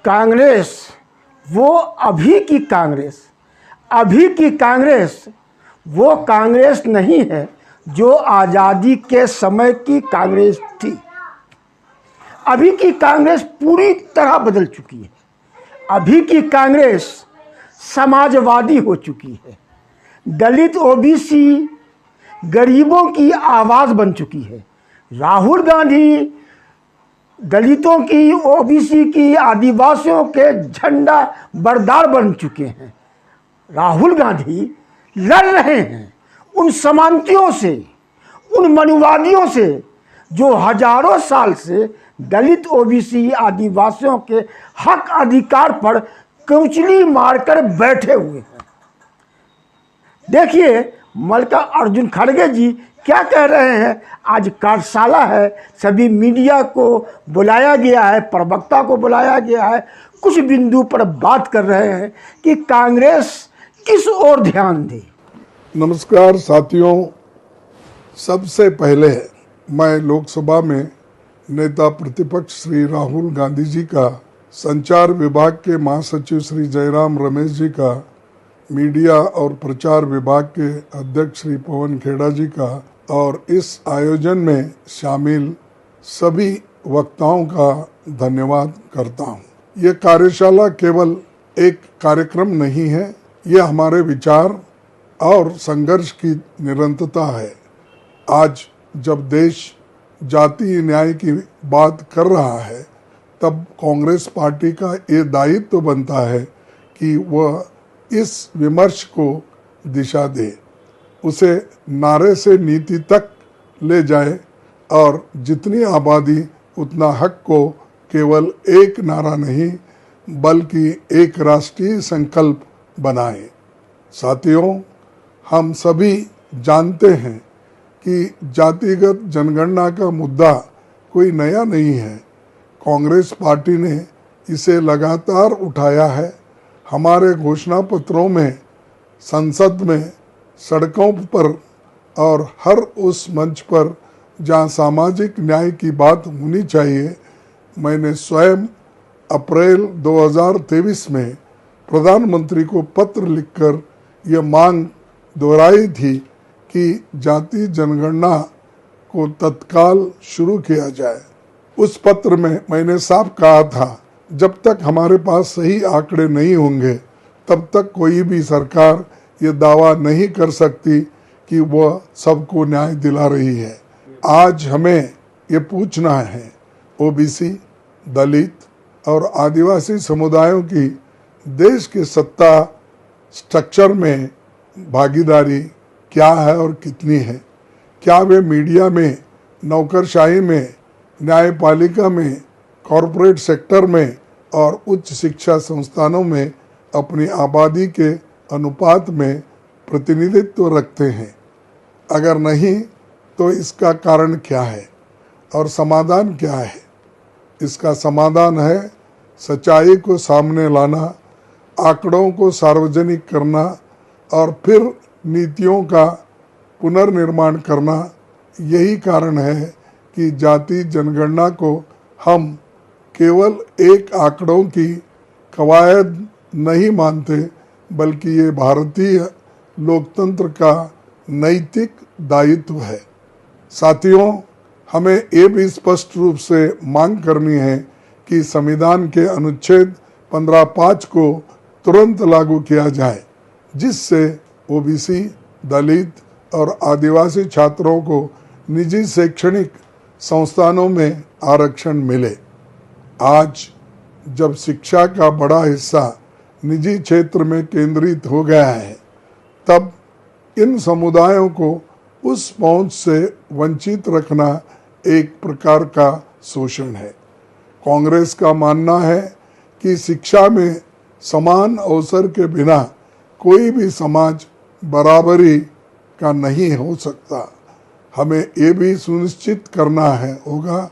कांग्रेस वो अभी की कांग्रेस वो कांग्रेस नहीं है जो आज़ादी के समय की कांग्रेस थी। अभी की कांग्रेस पूरी तरह बदल चुकी है। अभी की कांग्रेस समाजवादी हो चुकी है। दलित ओबीसी गरीबों की आवाज़ बन चुकी है। राहुल गांधी दलितों की, ओबीसी की, आदिवासियों के झंडा बरदार बन चुके हैं। राहुल गांधी लड़ रहे हैं उन समानतियों से, उन मनुवादियों से जो हजारों साल से दलित, ओबीसी, आदिवासियों के हक अधिकार पर कौंचली मारकर बैठे हुए हैं। देखिए मल्लिकार्जुन खड़गे जी क्या कह रहे हैं। आज कार्यशाला है, सभी मीडिया को बुलाया गया है, प्रवक्ता को बुलाया गया है, कुछ बिंदु पर बात कर रहे हैं कि कांग्रेस किस ओर ध्यान दे। नमस्कार साथियों, सबसे पहले मैं लोकसभा में नेता प्रतिपक्ष श्री राहुल गांधी जी का, संचार विभाग के महासचिव श्री जयराम रमेश जी का, मीडिया और प्रचार विभाग के अध्यक्ष श्री पवन खेड़ा जी का और इस आयोजन में शामिल सभी वक्ताओं का धन्यवाद करता हूं। ये कार्यशाला केवल एक कार्यक्रम नहीं है, ये हमारे विचार और संघर्ष की निरंतरता है। आज जब देश जातीय न्याय की बात कर रहा है, तब कांग्रेस पार्टी का ये दायित्व बनता है कि वह इस विमर्श को दिशा दे, उसे नारे से नीति तक ले जाए और जितनी आबादी उतना हक को केवल एक नारा नहीं बल्कि एक राष्ट्रीय संकल्प बनाए। साथियों, हम सभी जानते हैं कि जातिगत जनगणना का मुद्दा कोई नया नहीं है। कांग्रेस पार्टी ने इसे लगातार उठाया है। हमारे घोषणा पत्रों में, संसद में, सड़कों पर और हर उस मंच पर जहां सामाजिक न्याय की बात होनी चाहिए, मैंने स्वयं अप्रैल 2023 में प्रधानमंत्री को पत्र लिखकर ये मांग दोहराई थी कि जाति जनगणना को तत्काल शुरू किया जाए। उस पत्र में मैंने साफ कहा था, जब तक हमारे पास सही आंकड़े नहीं होंगे तब तक कोई भी सरकार ये दावा नहीं कर सकती कि वह सबको न्याय दिला रही है। आज हमें ये पूछना है, ओबीसी, दलित और आदिवासी समुदायों की देश के सत्ता स्ट्रक्चर में भागीदारी क्या है और कितनी है। क्या वे मीडिया में, नौकरशाही में, न्यायपालिका में, कॉरपोरेट सेक्टर में और उच्च शिक्षा संस्थानों में अपनी आबादी के अनुपात में प्रतिनिधित्व रखते हैं? अगर नहीं तो इसका कारण क्या है और समाधान क्या है? इसका समाधान है सच्चाई को सामने लाना, आंकड़ों को सार्वजनिक करना और फिर नीतियों का पुनर्निर्माण करना। यही कारण है कि जाति जनगणना को हम केवल एक आंकड़ों की कवायद नहीं मानते, बल्कि ये भारतीय लोकतंत्र का नैतिक दायित्व है। साथियों, हमें ये भी स्पष्ट रूप से मांग करनी है कि संविधान के अनुच्छेद 15(5) को तुरंत लागू किया जाए, जिससे ओबीसी, दलित और आदिवासी छात्रों को निजी शैक्षणिक संस्थानों में आरक्षण मिले। आज जब शिक्षा का बड़ा हिस्सा निजी क्षेत्र में केंद्रित हो गया है, तब इन समुदायों को उस पहुंच से वंचित रखना एक प्रकार का शोषण है। कांग्रेस का मानना है कि शिक्षा में समान अवसर के बिना कोई भी समाज बराबरी का नहीं हो सकता। हमें ये भी सुनिश्चित करना होगा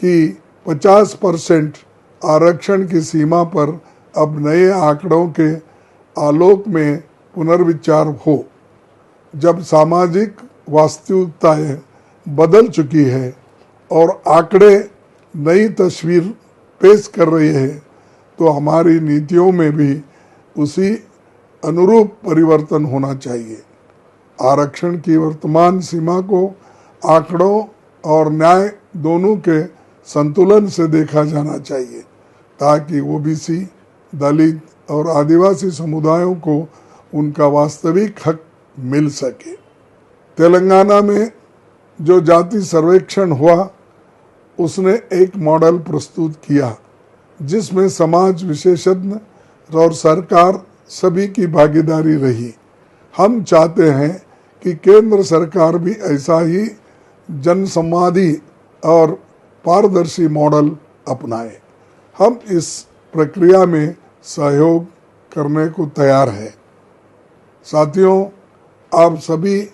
कि 50% आरक्षण की सीमा पर अब नए आंकड़ों के आलोक में पुनर्विचार हो। जब सामाजिक वास्तविकताएं बदल चुकी है और आंकड़े नई तस्वीर पेश कर रही है, तो हमारी नीतियों में भी उसी अनुरूप परिवर्तन होना चाहिए। आरक्षण की वर्तमान सीमा को आंकड़ों और न्याय दोनों के संतुलन से देखा जाना चाहिए, ताकि ओबीसी, दलित और आदिवासी समुदायों को उनका वास्तविक हक मिल सके। तेलंगाना में जो जाति सर्वेक्षण हुआ, उसने एक मॉडल प्रस्तुत किया जिसमें समाज विशेषज्ञ और सरकार सभी की भागीदारी रही। हम चाहते हैं कि केंद्र सरकार भी ऐसा ही जनसंवादी और पारदर्शी मॉडल अपनाए। हम इस प्रक्रिया में सहयोग करने को तैयार हैं। साथियों, आप सभी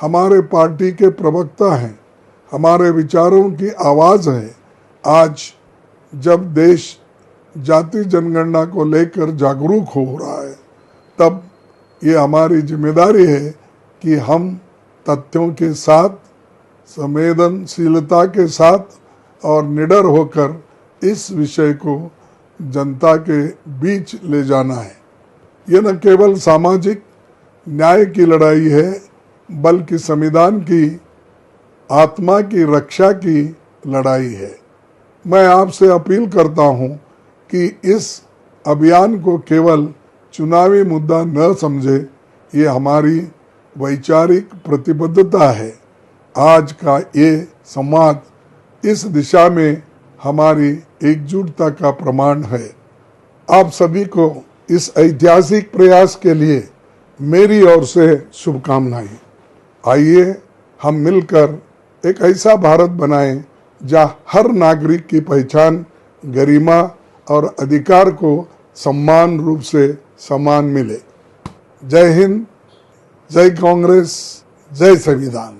हमारे पार्टी के प्रवक्ता हैं, हमारे विचारों की आवाज़ है। आज जब देश जाति जनगणना को लेकर जागरूक हो रहा है, तब ये हमारी जिम्मेदारी है कि हम तथ्यों के साथ, संवेदनशीलता के साथ और निडर होकर इस विषय को जनता के बीच ले जाना है। यह न केवल सामाजिक न्याय की लड़ाई है, बल्कि संविधान की आत्मा की रक्षा की लड़ाई है। मैं आपसे अपील करता हूं कि इस अभियान को केवल चुनावी मुद्दा न समझे, ये हमारी वैचारिक प्रतिबद्धता है। आज का ये संवाद इस दिशा में हमारी एकजुटता का प्रमाण है। आप सभी को इस ऐतिहासिक प्रयास के लिए मेरी ओर से शुभकामनाएं। आइए हम मिलकर एक ऐसा भारत बनाएं जहां हर नागरिक की पहचान, गरिमा और अधिकार को समान रूप से समान मिले। जय हिंद, जय कांग्रेस, जय संविधान।